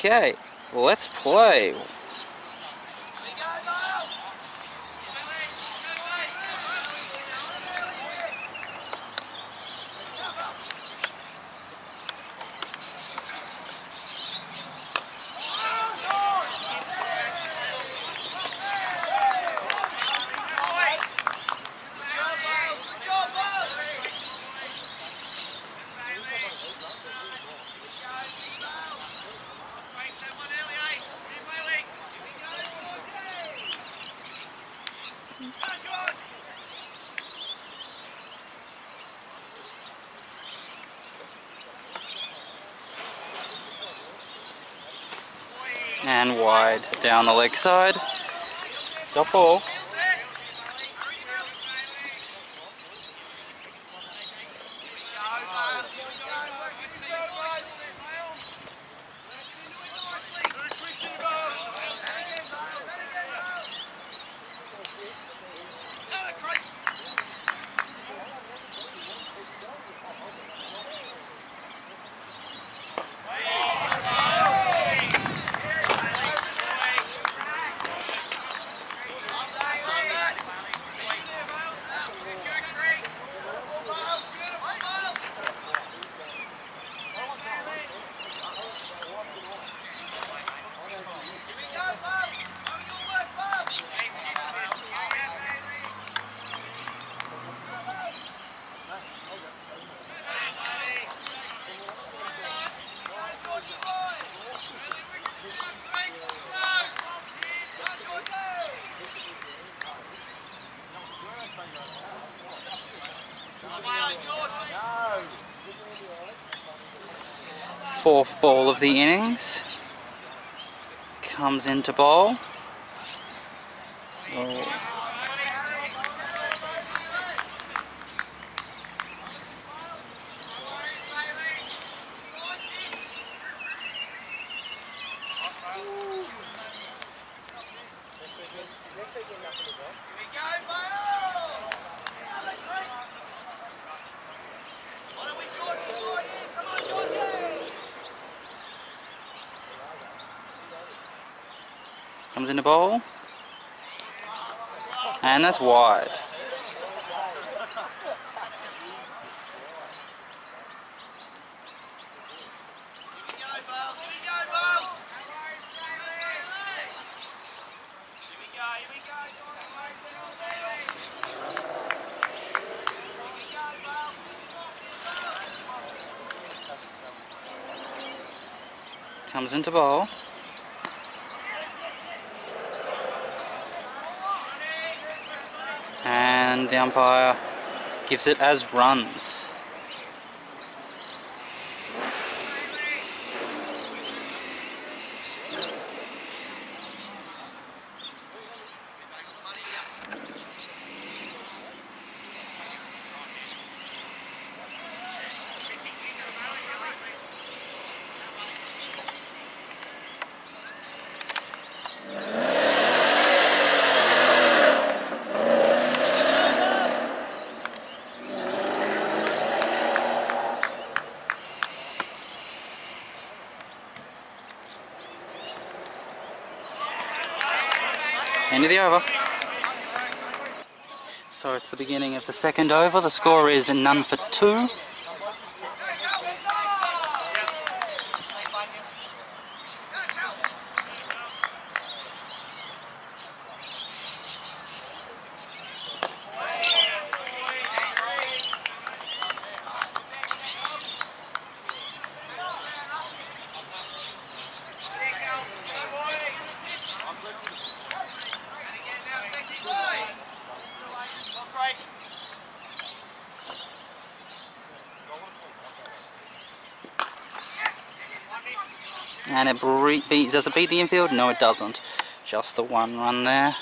Okay, let's play. And wide down the leg side. Dot ball. Fourth ball of the innings. Comes into bowl. Oh. Comes into bowl. And that's wide. Comes into bowl. And the umpire gives it as runs. End of the over. So it's the beginning of the second over. The score is none for two. And does it beat the infield? No, it doesn't. Just the one run there.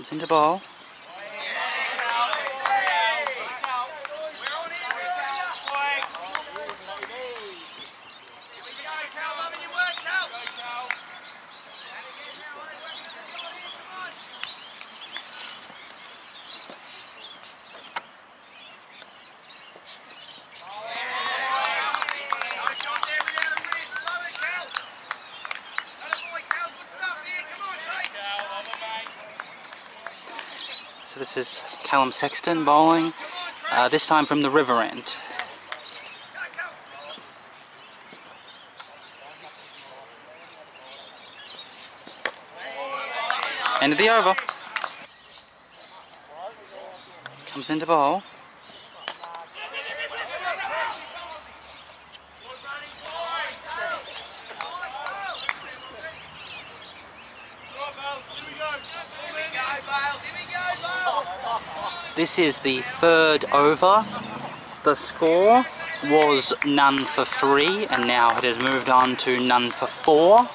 Comes into ball. So this is Callum Sexton bowling, this time from the river end. End of the over. Comes into bowl. This is the third over. The score was none for 3 and now it has moved on to none for 4.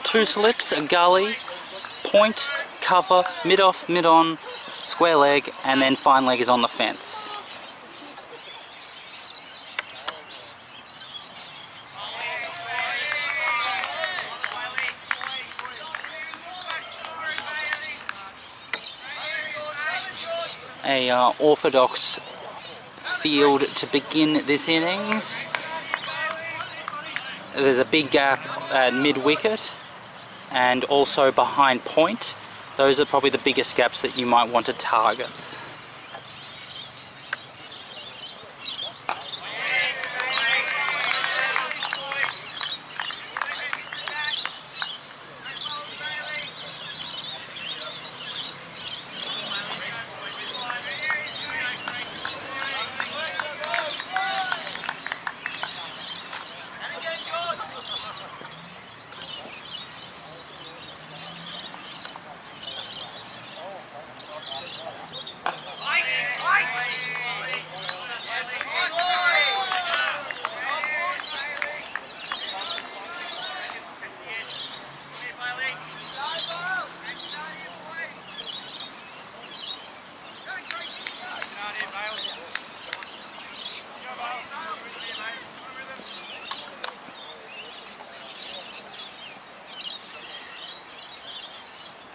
Two slips, a gully, point, cover, mid-off, mid-on, square leg, and then fine leg is on the fence. A orthodox field to begin this innings. There's a big gap at mid-wicket and also behind point. Those are probably the biggest gaps that you might want to target.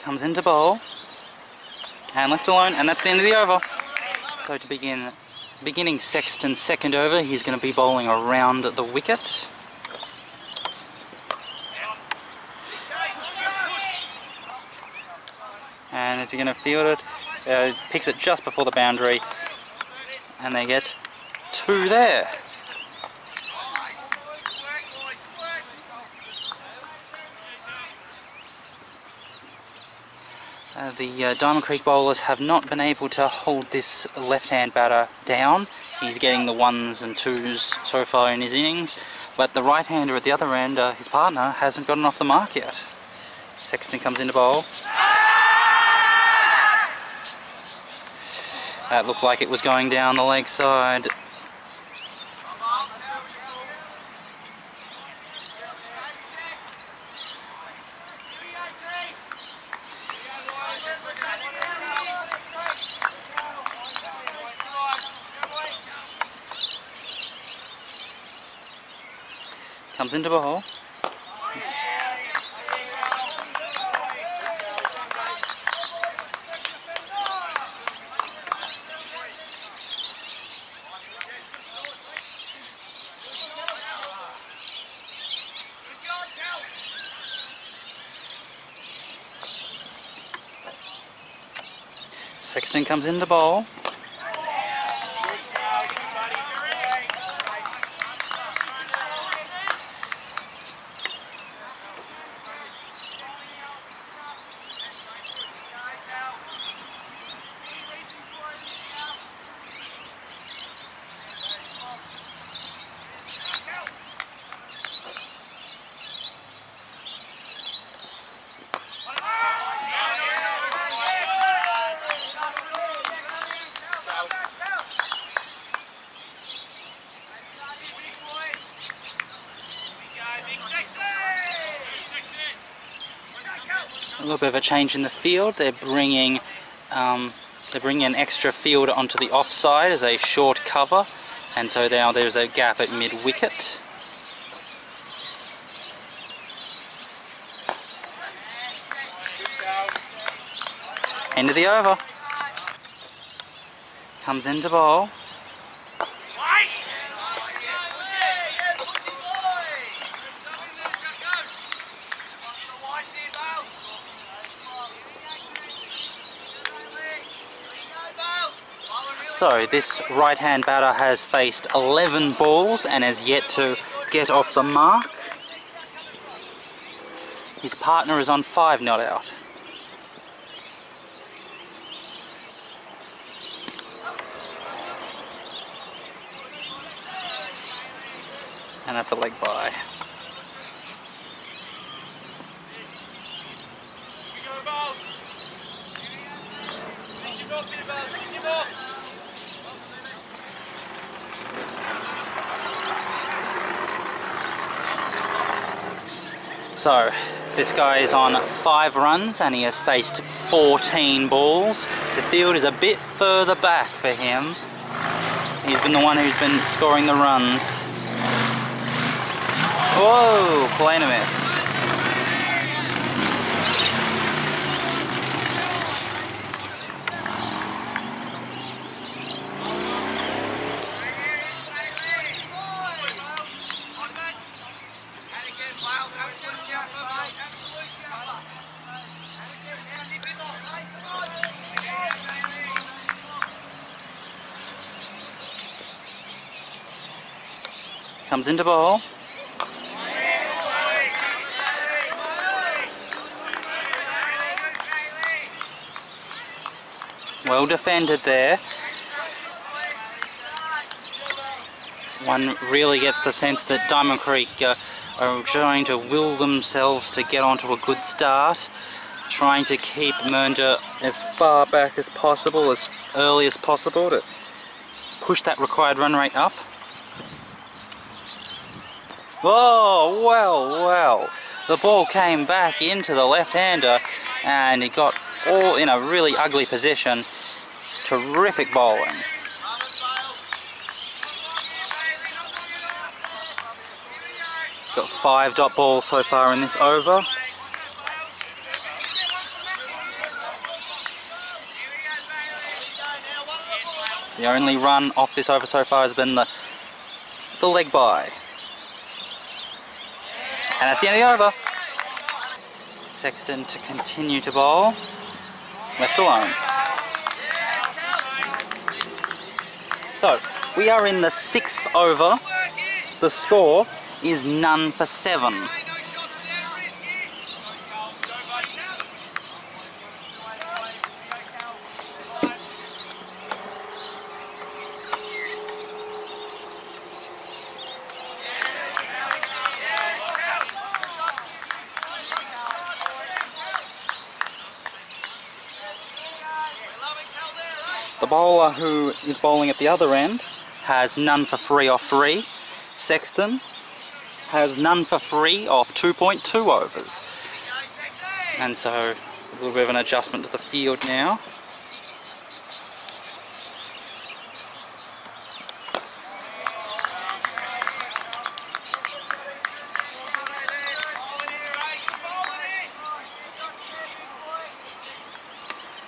Comes into bowl, hand left alone, and that's the end of the over. So to beginning Sexton's second over, he's going to be bowling around the wicket. And is he going to field it? Picks it just before the boundary, and they get 2 there. The Diamond Creek bowlers have not been able to hold this left-hand batter down. He's getting the 1s and 2s so far in his innings, but the right-hander at the other end, his partner, hasn't gotten off the mark yet. Sexton comes into bowl. That looked like it was going down the leg side. Comes into bowl. Sexton comes into bowl. A little bit of a change in the field. They're bringing an extra field onto the offside as a short cover, and so now there's a gap at mid-wicket. End of the over. Comes into bowl. So this right-hand batter has faced 11 balls and has yet to get off the mark. His partner is on 5 not out. And that's a leg bye. So, this guy is on 5 runs and he has faced 14 balls. The field is a bit further back for him. He's been the one who's been scoring the runs. Whoa, plain a miss. Comes into bowl. Well defended there. One really gets the sense that Diamond Creek are trying to will themselves to get onto a good start, trying to keep Mernda as far back as possible, as early as possible, to push that required run rate up. Oh, well, the ball came back into the left-hander and he got all in a really ugly position. Terrific bowling. Got 5 dot balls so far in this over. The only run off this over so far has been the leg bye. And that's the end of the over. Sexton to continue to bowl. Left alone. So, we are in the 6th over. The score is none for 7. The bowler who is bowling at the other end has none for 3 off 3. Sexton has none for 3 off 2.2 overs. And so a little bit of an adjustment to the field now.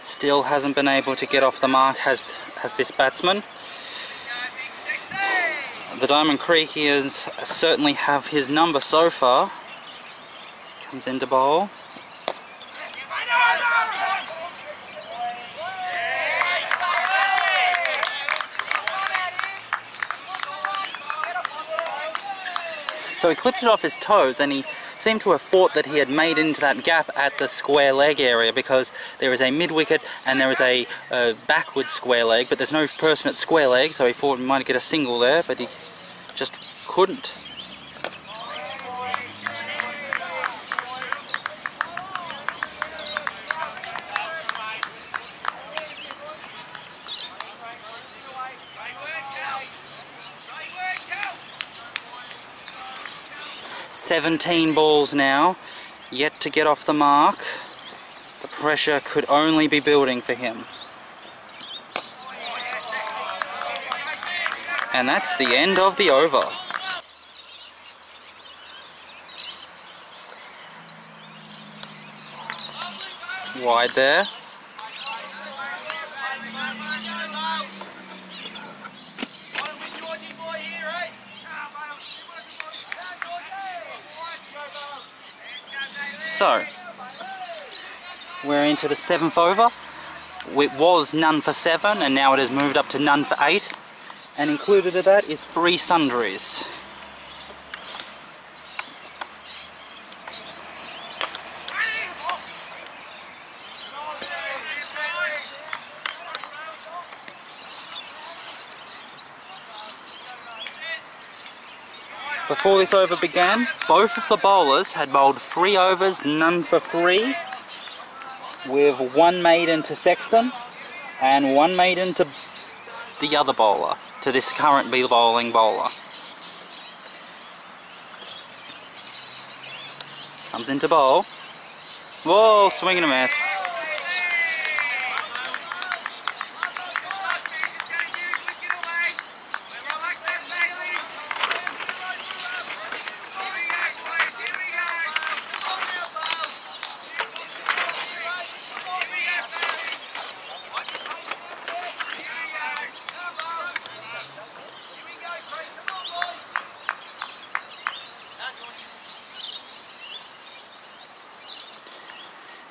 Still hasn't been able to get off the mark has this batsman. The Diamond Creekians certainly have his number so far. Comes into bowl. So he clipped it off his toes and he seemed to have thought that he had made into that gap at the square leg area, because there is a mid-wicket and there is a backward square leg, but there's no person at square leg, so he thought he might get a single there, but he just couldn't. "17 balls now, yet to get off the mark. pressure could only be building for him. And that's the end of the over. Wide there. So, we're into the 7th over. It was none for 7 and now it has moved up to none for 8. And included in that is 3 sundries. Before this over began, both of the bowlers had bowled 3 overs, none for 3, with 1 maiden to Sexton and 1 maiden to the other bowler, to this current bowling bowler. Comes into bowl. Whoa, swing and a miss.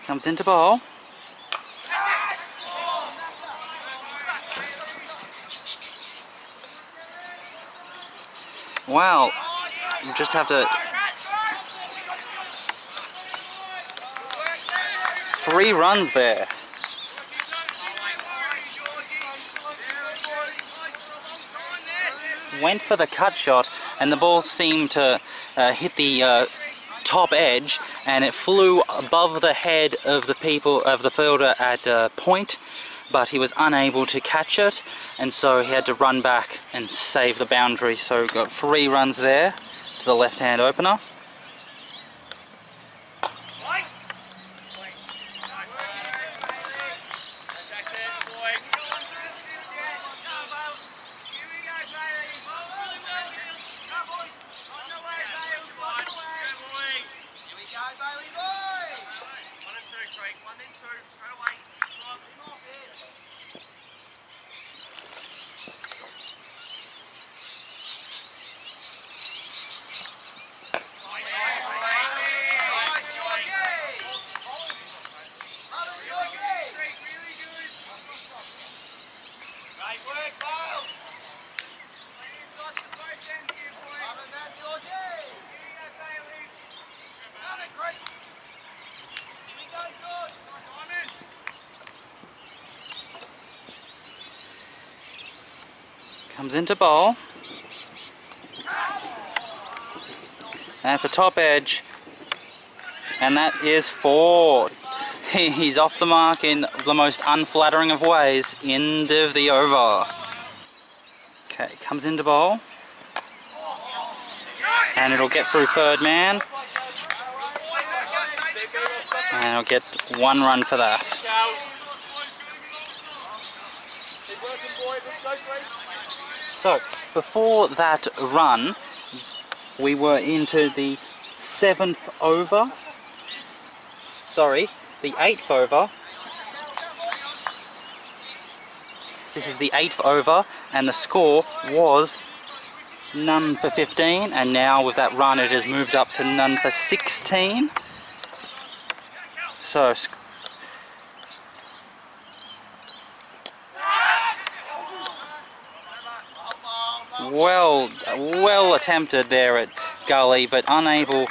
Comes into bowl. Wow, you just have to... 3 runs there. Went for the cut shot and the ball seemed to hit the top edge and it flew above the head of the fielder at point, but he was unable to catch it and so he had to run back and save the boundary. So we've got 3 runs there to the left-hand opener. Comes into bowl. That's a top edge. And that is 4. He's off the mark in the most unflattering of ways. End of the over. Okay, comes into bowl. And it'll get through third man. And it'll get 1 run for that. So, before that run, we were into the 7th over. Sorry, the 8th over. This is the 8th over, and the score was none for 15, and now with that run it has moved up to none for 16. So, well attempted there at Gully, but unable.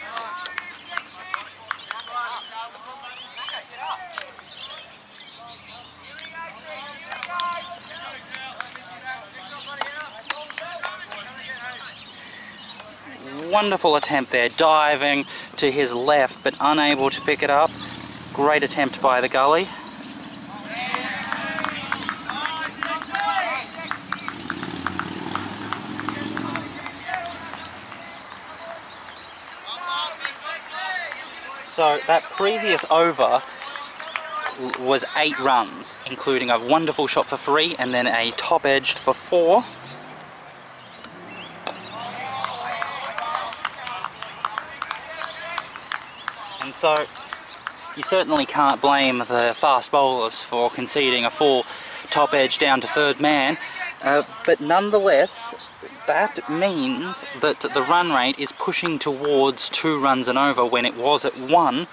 Wonderful attempt there, diving to his left, but unable to pick it up. Great attempt by the Gully. So that previous over, was 8 runs, including a wonderful shot for 3 and then a top edged for 4. And so you certainly can't blame the fast bowlers for conceding a 4 top edge down to 3rd man, but nonetheless that means that the run rate is pushing towards 2 runs and over when it was at 1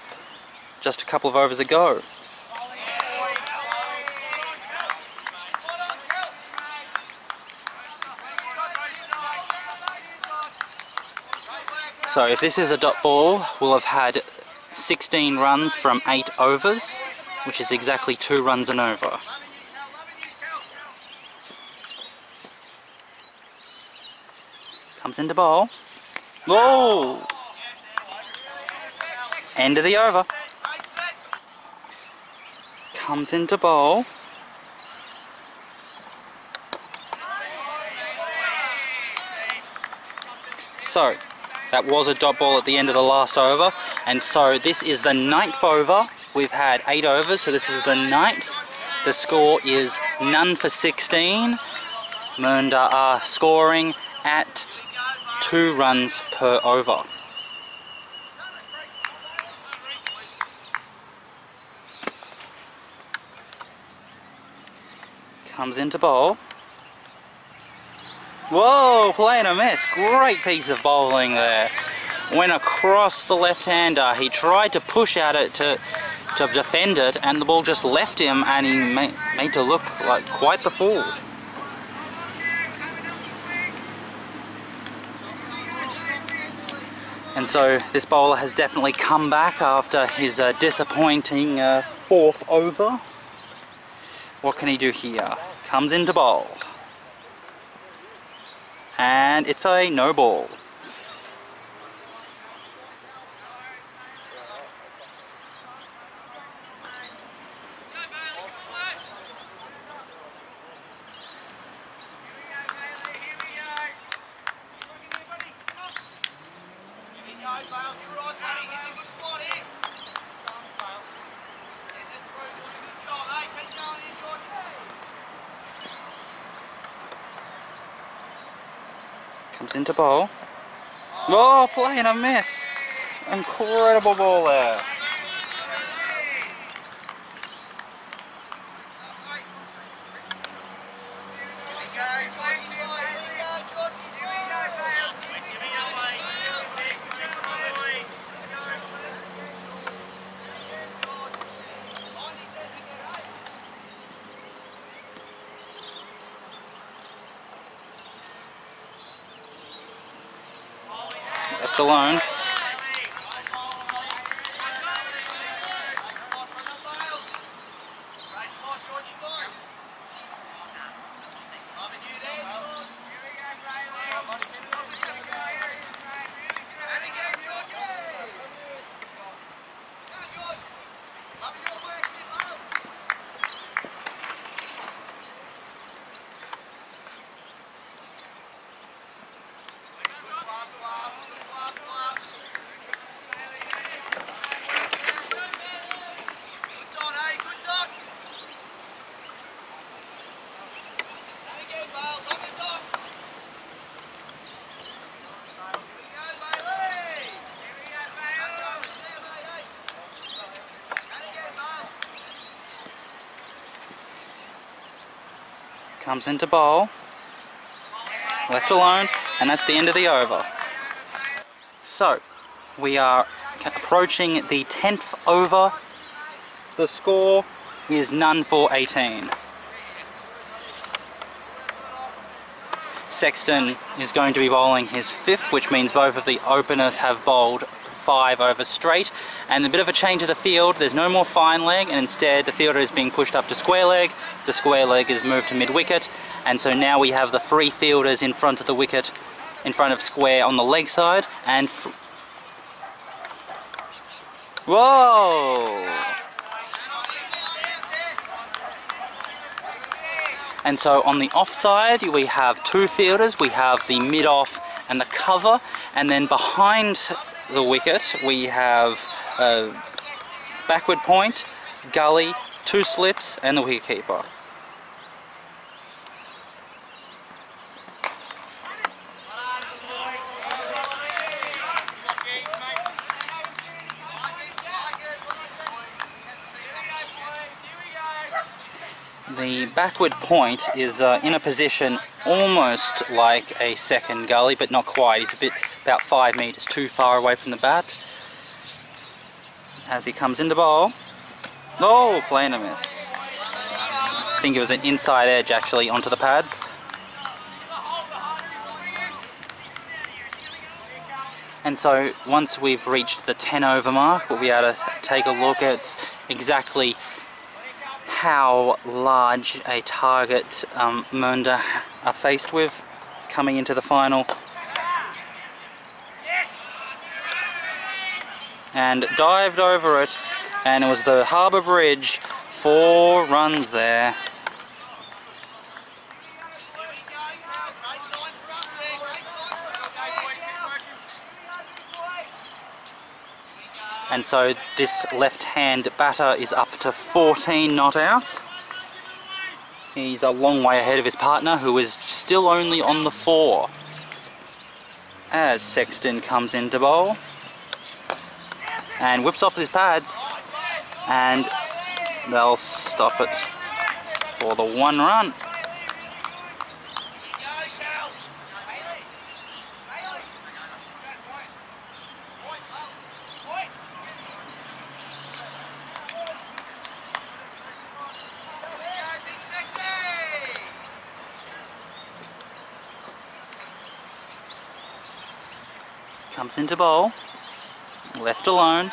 just a couple of overs ago. So if this is a dot ball, we'll have had 16 runs from 8 overs, which is exactly 2 runs and over. Comes into bowl. Whoa! End of the over. Comes into bowl. So, that was a dot ball at the end of the last over, and so this is the 9th over. We've had 8 overs, so this is the 9th. The score is none for 16. Mernda are scoring at 2 runs per over. Comes into bowl. Whoa, playing a miss. Great piece of bowling there. Went across the left-hander. He tried to push at it to defend it, and the ball just left him, and he made to look like quite the fool. And so this bowler has definitely come back after his disappointing 4th over. What can he do here? Comes into bowl. And it's a no ball. Comes into bowl. Oh, playing a miss. Incredible ball there. Left alone. Comes into bowl. Left alone, and that's the end of the over. So, we are approaching the 10th over. The score is none for 18. Sexton is going to be bowling his 5th, which means both of the openers have bowled 5 overs straight. And a bit of a change of the field, there's no more fine leg, and instead the fielder is being pushed up to square leg. The square leg is moved to mid wicket, and so now we have the 3 fielders in front of the wicket, in front of square on the leg side, and whoa! And so on the offside we have 2 fielders. We have the mid-off and the cover, and then behind the wicket we have backward point, gully 2 slips and the wicketkeeper. The backward point is in a position almost like a second gully, but not quite. He's about 5 metres too far away from the bat. As he comes into bowl. Oh, playing a miss. I think it was an inside edge actually onto the pads. And so once we've reached the 10 over mark, we'll be able to take a look at exactly how large a target Mernda are faced with coming into the final. And dived over it, and it was the Harbour Bridge. 4 runs there. And so this left-hand batter is up to 14 not out. He's a long way ahead of his partner, who is still only on the 4. As Sexton comes into bowl and whips off his pads, and they'll stop it for the 1 run. Comes into bowl, left alone,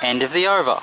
end of the over.